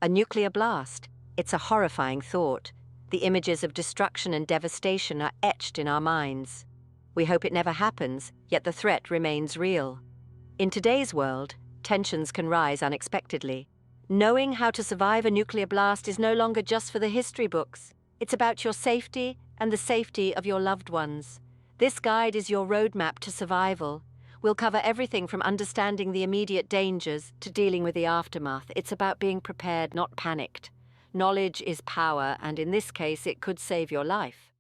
A nuclear blast. It's a horrifying thought. The images of destruction and devastation are etched in our minds. We hope it never happens, yet the threat remains real. In today's world, tensions can rise unexpectedly. Knowing how to survive a nuclear blast is no longer just for the history books. It's about your safety and the safety of your loved ones. This guide is your roadmap to survival. We'll cover everything from understanding the immediate dangers to dealing with the aftermath. It's about being prepared, not panicked. Knowledge is power, and in this case, it could save your life.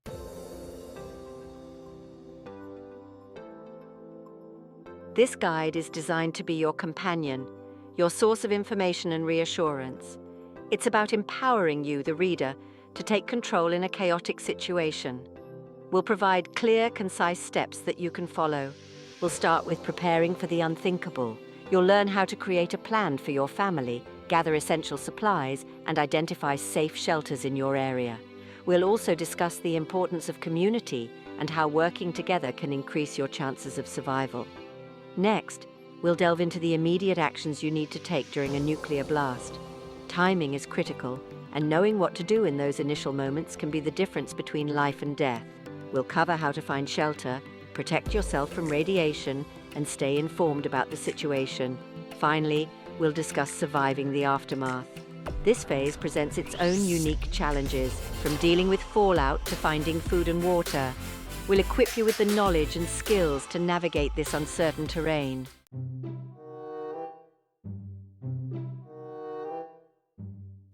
This guide is designed to be your companion, your source of information and reassurance. It's about empowering you, the reader, to take control in a chaotic situation. We'll provide clear, concise steps that you can follow. We'll start with preparing for the unthinkable. You'll learn how to create a plan for your family, gather essential supplies, and identify safe shelters in your area. We'll also discuss the importance of community and how working together can increase your chances of survival. Next, we'll delve into the immediate actions you need to take during a nuclear blast. Timing is critical, and knowing what to do in those initial moments can be the difference between life and death. We'll cover how to find shelter, protect yourself from radiation, and stay informed about the situation. Finally, we'll discuss surviving the aftermath. This phase presents its own unique challenges, from dealing with fallout to finding food and water. We'll equip you with the knowledge and skills to navigate this uncertain terrain.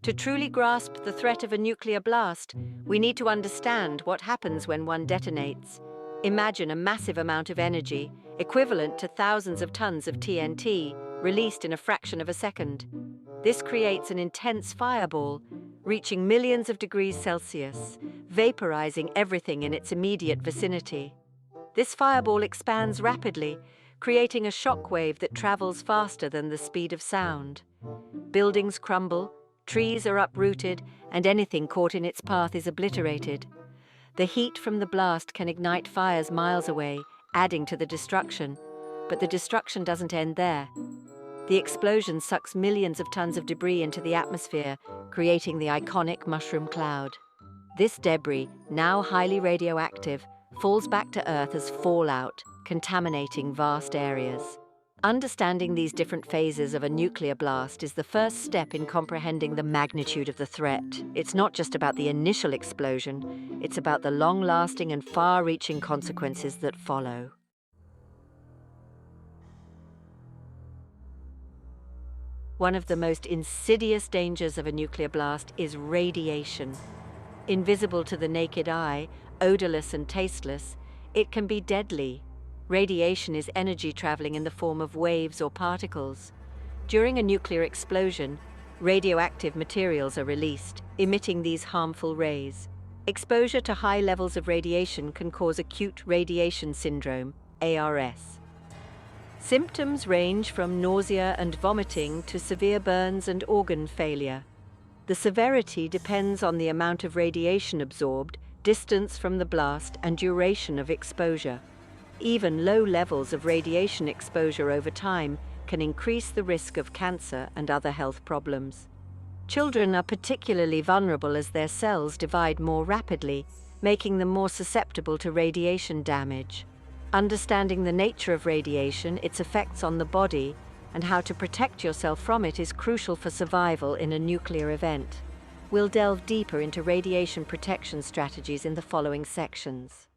To truly grasp the threat of a nuclear blast, we need to understand what happens when one detonates. Imagine a massive amount of energy, equivalent to thousands of tons of TNT, released in a fraction of a second. This creates an intense fireball, reaching millions of degrees Celsius, vaporizing everything in its immediate vicinity. This fireball expands rapidly, creating a shock wave that travels faster than the speed of sound. Buildings crumble, trees are uprooted, and anything caught in its path is obliterated. The heat from the blast can ignite fires miles away, adding to the destruction. But the destruction doesn't end there. The explosion sucks millions of tons of debris into the atmosphere, creating the iconic mushroom cloud. This debris, now highly radioactive, falls back to Earth as fallout, contaminating vast areas. Understanding these different phases of a nuclear blast is the first step in comprehending the magnitude of the threat. It's not just about the initial explosion, it's about the long-lasting and far-reaching consequences that follow. One of the most insidious dangers of a nuclear blast is radiation. Invisible to the naked eye, odorless and tasteless, it can be deadly. Radiation is energy traveling in the form of waves or particles. During a nuclear explosion, radioactive materials are released, emitting these harmful rays. Exposure to high levels of radiation can cause acute radiation syndrome, ARS. Symptoms range from nausea and vomiting to severe burns and organ failure. The severity depends on the amount of radiation absorbed, distance from the blast, and duration of exposure. Even low levels of radiation exposure over time can increase the risk of cancer and other health problems. Children are particularly vulnerable as their cells divide more rapidly, making them more susceptible to radiation damage. Understanding the nature of radiation, its effects on the body, and how to protect yourself from it is crucial for survival in a nuclear event. We'll delve deeper into radiation protection strategies in the following sections.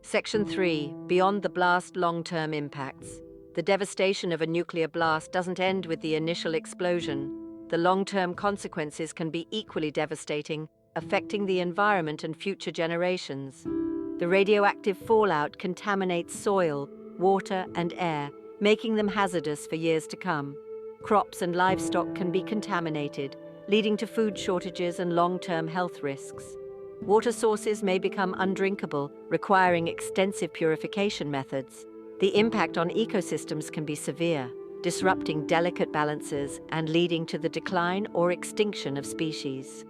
Section 3. Beyond the blast long-term impacts. The devastation of a nuclear blast doesn't end with the initial explosion. The long-term consequences can be equally devastating, affecting the environment and future generations. The radioactive fallout contaminates soil, water, and air, making them hazardous for years to come. Crops and livestock can be contaminated, leading to food shortages and long-term health risks. Water sources may become undrinkable, requiring extensive purification methods. The impact on ecosystems can be severe, disrupting delicate balances and leading to the decline or extinction of species.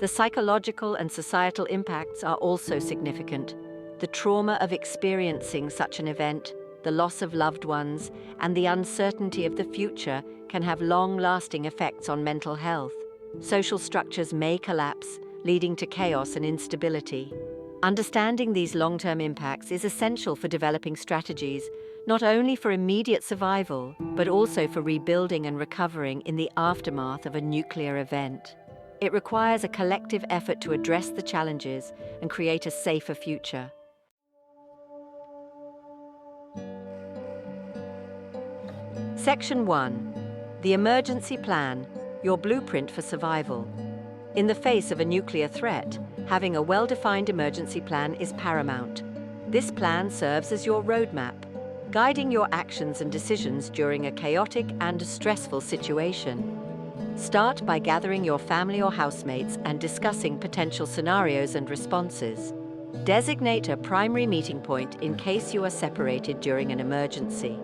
The psychological and societal impacts are also significant. The trauma of experiencing such an event, the loss of loved ones, and the uncertainty of the future can have long-lasting effects on mental health. Social structures may collapse, leading to chaos and instability. Understanding these long-term impacts is essential for developing strategies, not only for immediate survival, but also for rebuilding and recovering in the aftermath of a nuclear event. It requires a collective effort to address the challenges and create a safer future. Section 1. The Emergency Plan, your blueprint for survival. In the face of a nuclear threat, having a well-defined emergency plan is paramount. This plan serves as your roadmap, guiding your actions and decisions during a chaotic and stressful situation. Start by gathering your family or housemates and discussing potential scenarios and responses. Designate a primary meeting point in case you are separated during an emergency.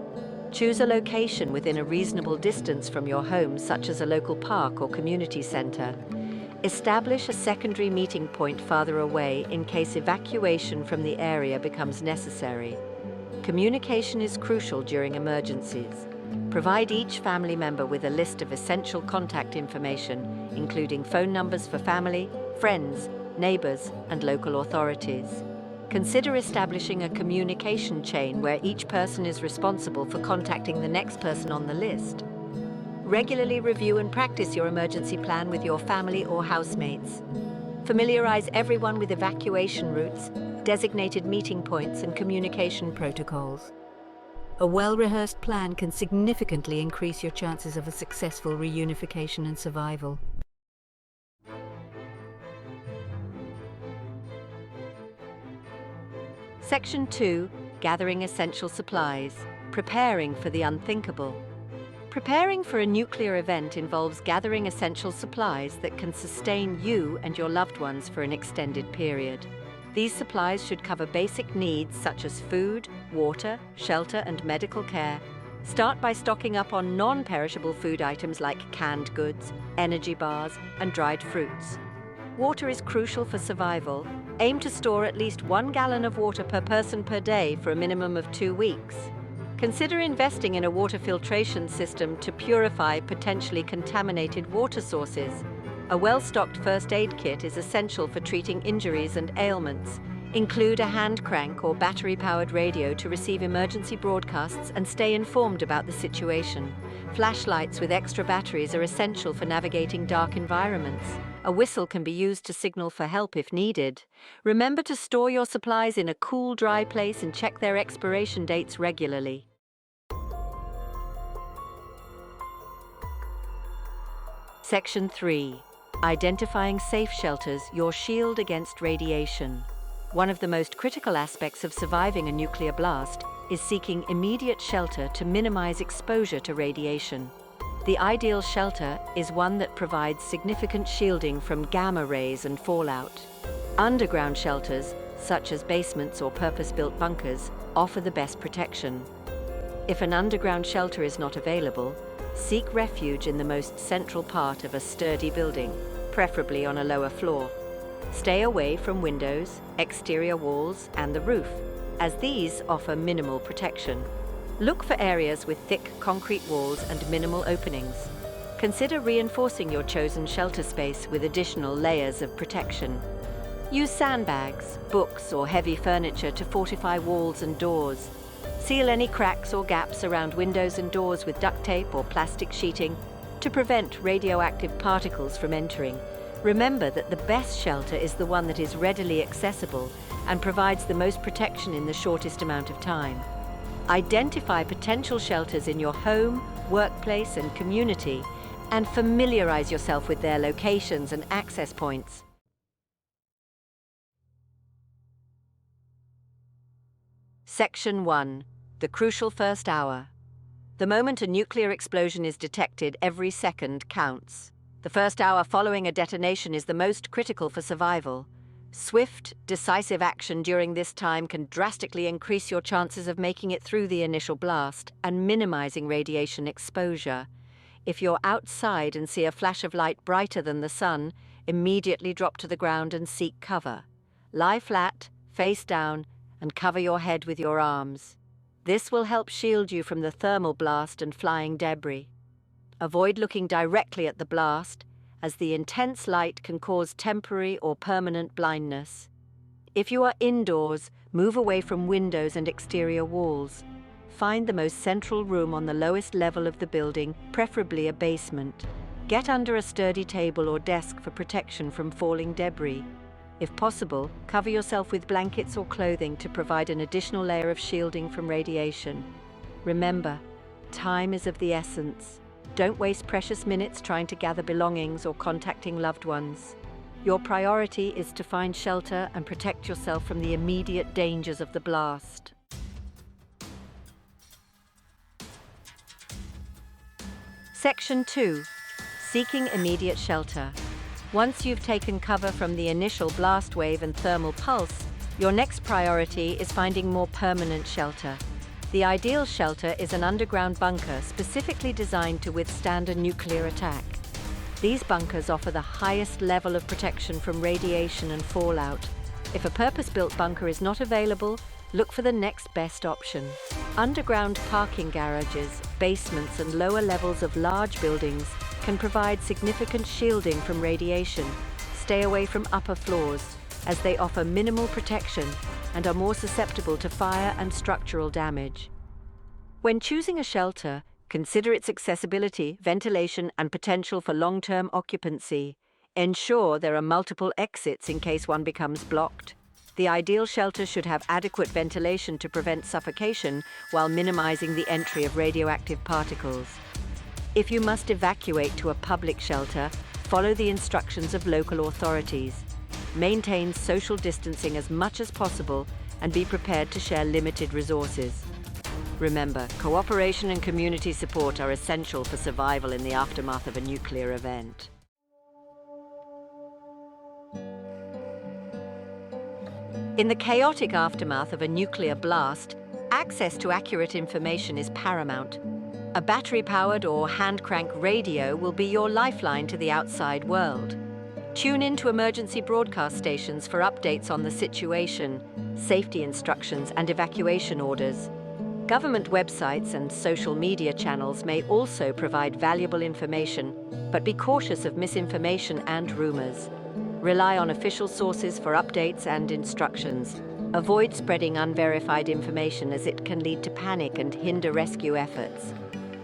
Choose a location within a reasonable distance from your home, such as a local park or community center. Establish a secondary meeting point farther away in case evacuation from the area becomes necessary. Communication is crucial during emergencies. Provide each family member with a list of essential contact information, including phone numbers for family, friends, neighbors, and local authorities. Consider establishing a communication chain where each person is responsible for contacting the next person on the list. Regularly review and practice your emergency plan with your family or housemates. Familiarize everyone with evacuation routes, designated meeting points, and communication protocols. A well-rehearsed plan can significantly increase your chances of a successful reunification and survival. Section 2. Gathering essential supplies. Preparing for the unthinkable. Preparing for a nuclear event involves gathering essential supplies that can sustain you and your loved ones for an extended period. These supplies should cover basic needs such as food, water, shelter, and medical care. Start by stocking up on non-perishable food items like canned goods, energy bars, and dried fruits. Water is crucial for survival. Aim to store at least 1 gallon of water per person per day for a minimum of 2 weeks. Consider investing in a water filtration system to purify potentially contaminated water sources. A well-stocked first aid kit is essential for treating injuries and ailments. Include a hand crank or battery-powered radio to receive emergency broadcasts and stay informed about the situation. Flashlights with extra batteries are essential for navigating dark environments. A whistle can be used to signal for help if needed. Remember to store your supplies in a cool, dry place and check their expiration dates regularly. Section 3. Identifying safe shelters, your shield against radiation. One of the most critical aspects of surviving a nuclear blast is seeking immediate shelter to minimize exposure to radiation. The ideal shelter is one that provides significant shielding from gamma rays and fallout. Underground shelters, such as basements or purpose-built bunkers, offer the best protection. If an underground shelter is not available, seek refuge in the most central part of a sturdy building, preferably on a lower floor. Stay away from windows, exterior walls, and the roof, as these offer minimal protection. Look for areas with thick concrete walls and minimal openings. Consider reinforcing your chosen shelter space with additional layers of protection. Use sandbags, books, or heavy furniture to fortify walls and doors. Seal any cracks or gaps around windows and doors with duct tape or plastic sheeting to prevent radioactive particles from entering. Remember that the best shelter is the one that is readily accessible and provides the most protection in the shortest amount of time. Identify potential shelters in your home, workplace, and community, and familiarize yourself with their locations and access points. Section 1. The crucial first hour. The moment a nuclear explosion is detected, every second counts. The first hour following a detonation is the most critical for survival. Swift, decisive action during this time can drastically increase your chances of making it through the initial blast and minimizing radiation exposure. If you're outside and see a flash of light brighter than the sun, immediately drop to the ground and seek cover. Lie flat, face down, and cover your head with your arms. This will help shield you from the thermal blast and flying debris. Avoid looking directly at the blast, as the intense light can cause temporary or permanent blindness. If you are indoors, move away from windows and exterior walls. Find the most central room on the lowest level of the building, preferably a basement. Get under a sturdy table or desk for protection from falling debris. If possible, cover yourself with blankets or clothing to provide an additional layer of shielding from radiation. Remember, time is of the essence. Don't waste precious minutes trying to gather belongings or contacting loved ones. Your priority is to find shelter and protect yourself from the immediate dangers of the blast. Section 2. Seeking immediate shelter. Once you've taken cover from the initial blast wave and thermal pulse, your next priority is finding more permanent shelter. The ideal shelter is an underground bunker specifically designed to withstand a nuclear attack. These bunkers offer the highest level of protection from radiation and fallout. If a purpose-built bunker is not available, look for the next best option. Underground parking garages, basements, and lower levels of large buildings can provide significant shielding from radiation. Stay away from upper floors, as they offer minimal protection and are more susceptible to fire and structural damage. When choosing a shelter, consider its accessibility, ventilation, and potential for long-term occupancy. Ensure there are multiple exits in case one becomes blocked. The ideal shelter should have adequate ventilation to prevent suffocation while minimizing the entry of radioactive particles. If you must evacuate to a public shelter, follow the instructions of local authorities. Maintain social distancing as much as possible and be prepared to share limited resources. Remember, cooperation and community support are essential for survival in the aftermath of a nuclear event. In the chaotic aftermath of a nuclear blast, access to accurate information is paramount. A battery-powered or hand-crank radio will be your lifeline to the outside world. Tune in to emergency broadcast stations for updates on the situation, safety instructions, and evacuation orders. Government websites and social media channels may also provide valuable information, but be cautious of misinformation and rumors. Rely on official sources for updates and instructions. Avoid spreading unverified information as it can lead to panic and hinder rescue efforts.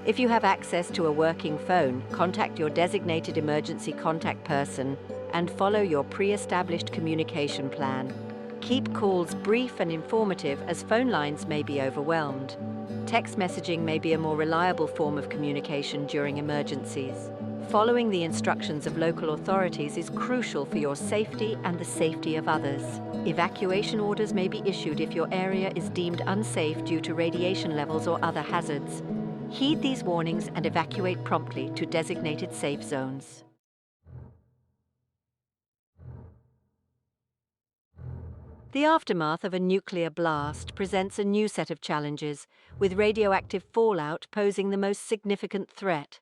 If you have access to a working phone, contact your designated emergency contact person and follow your pre-established communication plan. Keep calls brief and informative as phone lines may be overwhelmed. Text messaging may be a more reliable form of communication during emergencies. Following the instructions of local authorities is crucial for your safety and the safety of others. Evacuation orders may be issued if your area is deemed unsafe due to radiation levels or other hazards. Heed these warnings and evacuate promptly to designated safe zones. The aftermath of a nuclear blast presents a new set of challenges, with radioactive fallout posing the most significant threat.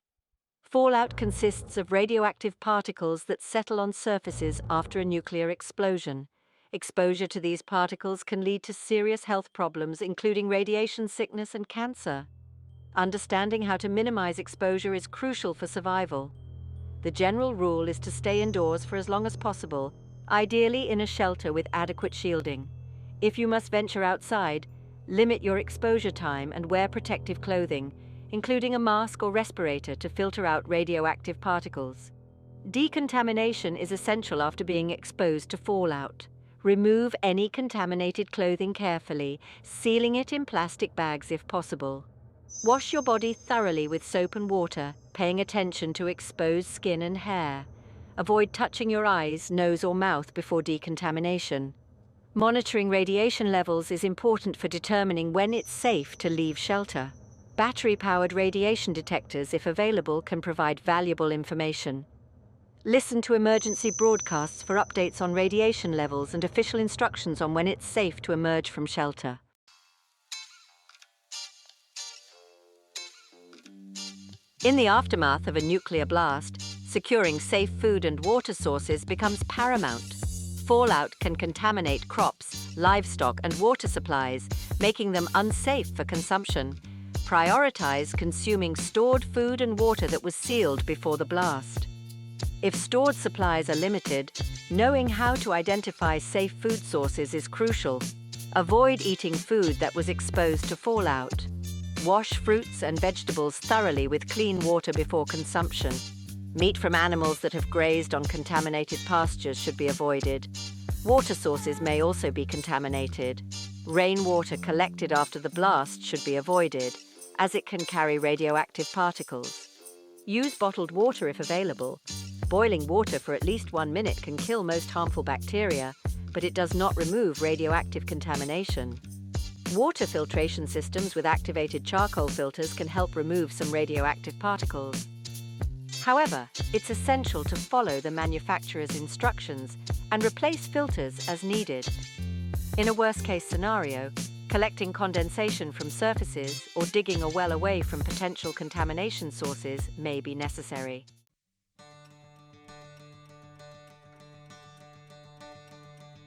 Fallout consists of radioactive particles that settle on surfaces after a nuclear explosion. Exposure to these particles can lead to serious health problems, including radiation sickness and cancer. Understanding how to minimize exposure is crucial for survival. The general rule is to stay indoors for as long as possible, ideally in a shelter with adequate shielding. If you must venture outside, limit your exposure time and wear protective clothing, including a mask or respirator to filter out radioactive particles. Decontamination is essential after being exposed to fallout. Remove any contaminated clothing carefully, sealing it in plastic bags if possible. Wash your body thoroughly with soap and water, paying attention to exposed skin and hair. Avoid touching your eyes, nose, or mouth before decontamination. Monitoring radiation levels is important for determining when it's safe to leave shelter. Battery-powered radiation detectors, if available, can provide valuable information. Listen to emergency broadcasts for updates on radiation levels and official instructions on when it's safe to emerge from shelter. In the aftermath of a nuclear blast, securing safe food and water sources becomes paramount. fallout can contaminate crops, livestock, and water supplies, making them unsafe for consumption. Prioritize consuming stored food and water that was sealed before the blast. If stored supplies are limited, knowing how to identify safe food sources is crucial. Avoid eating food that was exposed to fallout. Wash fruits and vegetables thoroughly with clean water before consumption. Meat from animals that have grazed on contaminated pastures should be avoided. Water sources may also be contaminated. Rainwater collected after the blast should be avoided, as it can carry radioactive particles. Use bottled water if available. Boiling water for at least 1 minute can kill most harmful bacteria, but it does not remove radioactive contamination. Water filtration systems with activated charcoal filters can help remove some radioactive particles. However, it's essential to follow the manufacturer's instructions and replace filters as needed. In a worst-case scenario, collecting condensation from surfaces or digging a well away from potential contamination sources may be necessary.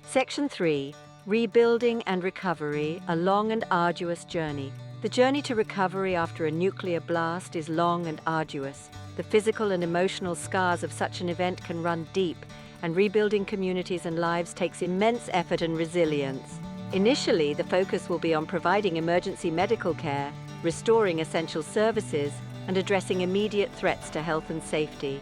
Section 3. Rebuilding and recovery, a long and arduous journey. The journey to recovery after a nuclear blast is long and arduous. The physical and emotional scars of such an event can run deep, and rebuilding communities and lives takes immense effort and resilience. Initially, the focus will be on providing emergency medical care, restoring essential services, and addressing immediate threats to health and safety.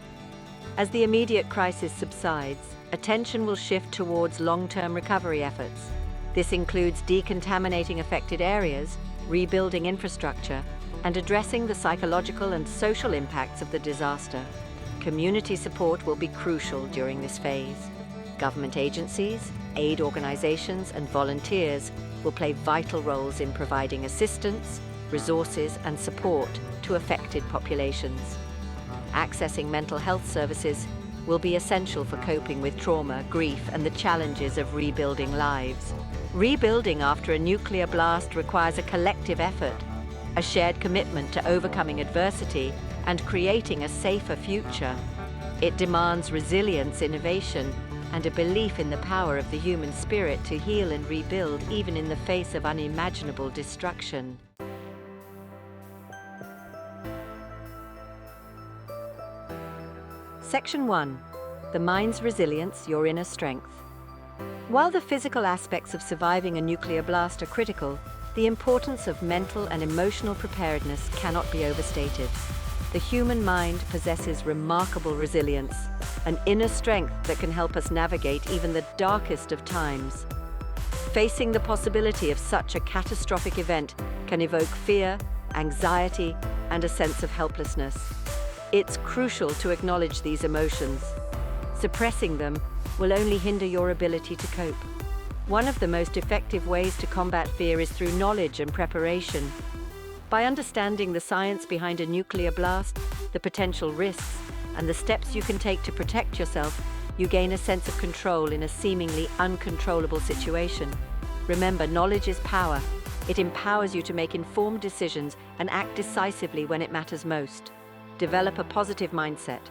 As the immediate crisis subsides, attention will shift towards long-term recovery efforts. This includes decontaminating affected areas, rebuilding infrastructure, and addressing the psychological and social impacts of the disaster. Community support will be crucial during this phase. Government agencies, aid organizations, and volunteers will play vital roles in providing assistance, resources, and support to affected populations. Accessing mental health services will be essential for coping with trauma, grief, and the challenges of rebuilding lives. Rebuilding after a nuclear blast requires a collective effort, a shared commitment to overcoming adversity and creating a safer future. It demands resilience, innovation, and a belief in the power of the human spirit to heal and rebuild even in the face of unimaginable destruction. Section 1. The mind's resilience, your inner strength. While the physical aspects of surviving a nuclear blast are critical, the importance of mental and emotional preparedness cannot be overstated. The human mind possesses remarkable resilience, an inner strength that can help us navigate even the darkest of times. Facing the possibility of such a catastrophic event can evoke fear, anxiety, and a sense of helplessness. It's crucial to acknowledge these emotions. Suppressing them will only hinder your ability to cope. One of the most effective ways to combat fear is through knowledge and preparation. By understanding the science behind a nuclear blast, the potential risks, and the steps you can take to protect yourself, you gain a sense of control in a seemingly uncontrollable situation. Remember, knowledge is power. It empowers you to make informed decisions and act decisively when it matters most. Develop a positive mindset.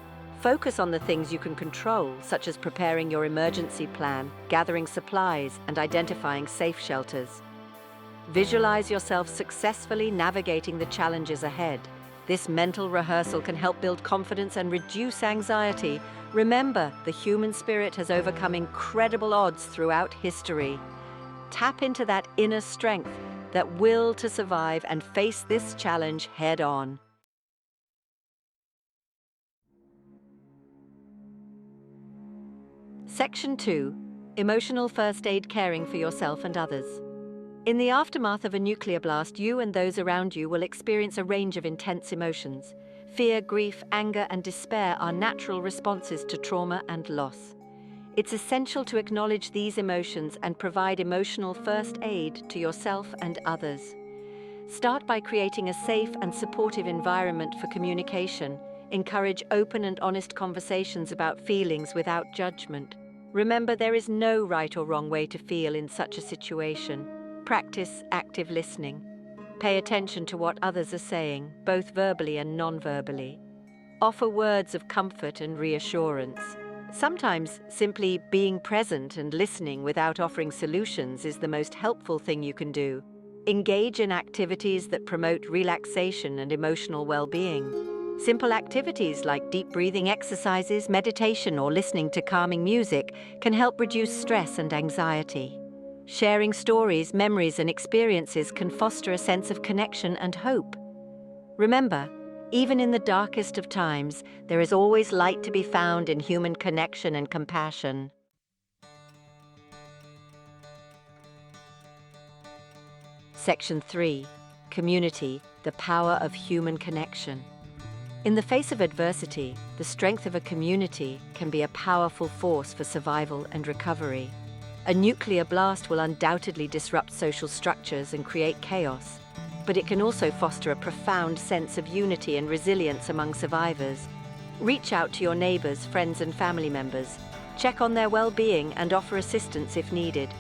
Focus on the things you can control, such as preparing your emergency plan, gathering supplies, and identifying safe shelters. Visualize yourself successfully navigating the challenges ahead. This mental rehearsal can help build confidence and reduce anxiety. Remember, the human spirit has overcome incredible odds throughout history. Tap into that inner strength, that will to survive and face this challenge head-on. Section 2. Emotional first aid, caring for yourself and others. In the aftermath of a nuclear blast, you and those around you will experience a range of intense emotions. Fear, grief, anger, and despair are natural responses to trauma and loss. It's essential to acknowledge these emotions and provide emotional first aid to yourself and others. Start by creating a safe and supportive environment for communication. Encourage open and honest conversations about feelings without judgment. Remember, there is no right or wrong way to feel in such a situation. Practice active listening. Pay attention to what others are saying, both verbally and non-verbally. Offer words of comfort and reassurance. Sometimes simply being present and listening without offering solutions is the most helpful thing you can do. Engage in activities that promote relaxation and emotional well-being. Simple activities like deep breathing exercises, meditation, or listening to calming music can help reduce stress and anxiety. Sharing stories, memories, and experiences can foster a sense of connection and hope. Remember, even in the darkest of times, there is always light to be found in human connection and compassion. Section 3. Community, the power of human connection. In the face of adversity, the strength of a community can be a powerful force for survival and recovery. A nuclear blast will undoubtedly disrupt social structures and create chaos, but it can also foster a profound sense of unity and resilience among survivors. Reach out to your neighbors, friends, and family members. Check on their well-being and offer assistance if needed.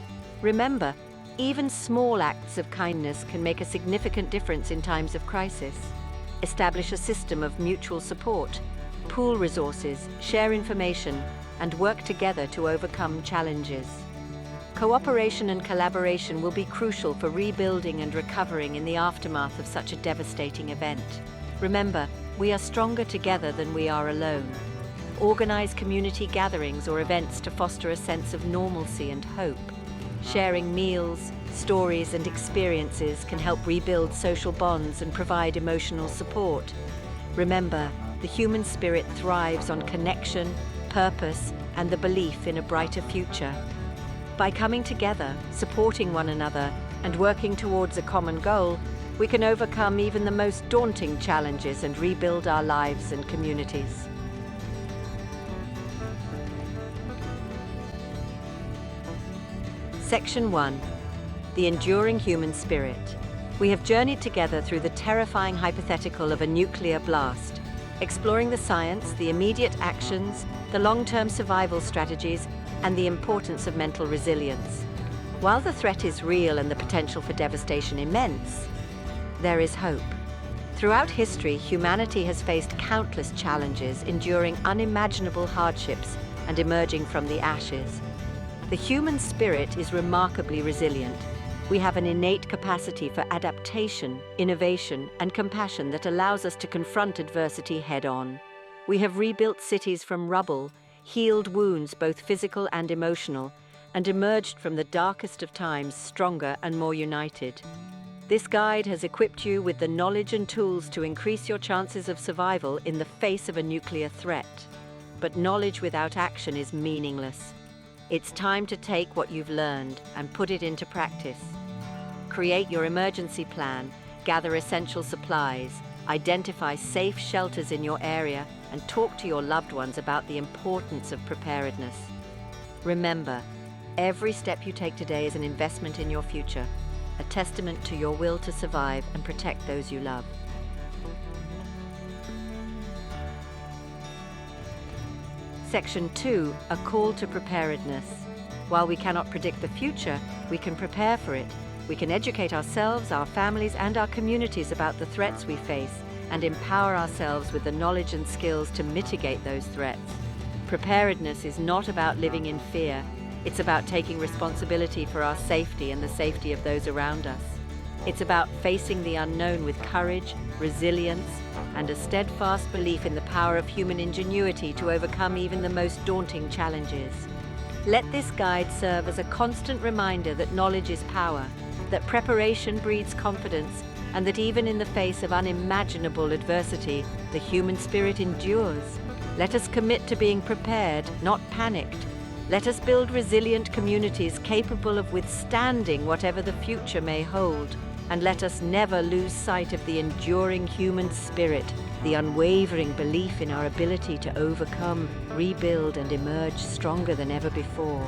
Remember, even small acts of kindness can make a significant difference in times of crisis. Establish a system of mutual support. Pool resources, share information, and work together to overcome challenges. Cooperation and collaboration will be crucial for rebuilding and recovering in the aftermath of such a devastating event. Remember, we are stronger together than we are alone. Organize community gatherings or events to foster a sense of normalcy and hope. Sharing meals, stories, and experiences can help rebuild social bonds and provide emotional support. Remember, the human spirit thrives on connection, purpose, and the belief in a brighter future. By coming together, supporting one another, and working towards a common goal, we can overcome even the most daunting challenges and rebuild our lives and communities. Section 1. The enduring human spirit. We have journeyed together through the terrifying hypothetical of a nuclear blast, exploring the science, the immediate actions, the long-term survival strategies, and the importance of mental resilience. While the threat is real and the potential for devastation immense, there is hope. Throughout history, humanity has faced countless challenges, enduring unimaginable hardships and emerging from the ashes. The human spirit is remarkably resilient. We have an innate capacity for adaptation, innovation, and compassion that allows us to confront adversity head-on. We have rebuilt cities from rubble, healed wounds both physical and emotional, and emerged from the darkest of times stronger and more united. This guide has equipped you with the knowledge and tools to increase your chances of survival in the face of a nuclear threat. But knowledge without action is meaningless. It's time to take what you've learned and put it into practice. Create your emergency plan, gather essential supplies, identify safe shelters in your area, and talk to your loved ones about the importance of preparedness. Remember, every step you take today is an investment in your future, a testament to your will to survive and protect those you love. Section 2, a call to preparedness. While we cannot predict the future, we can prepare for it. We can educate ourselves, our families, and our communities about the threats we face, and empower ourselves with the knowledge and skills to mitigate those threats. Preparedness is not about living in fear. It's about taking responsibility for our safety and the safety of those around us. It's about facing the unknown with courage, resilience, and a steadfast belief in the power of human ingenuity to overcome even the most daunting challenges. Let this guide serve as a constant reminder that knowledge is power, that preparation breeds confidence, and that even in the face of unimaginable adversity, the human spirit endures. Let us commit to being prepared, not panicked. Let us build resilient communities capable of withstanding whatever the future may hold. And let us never lose sight of the enduring human spirit, the unwavering belief in our ability to overcome, rebuild, and emerge stronger than ever before.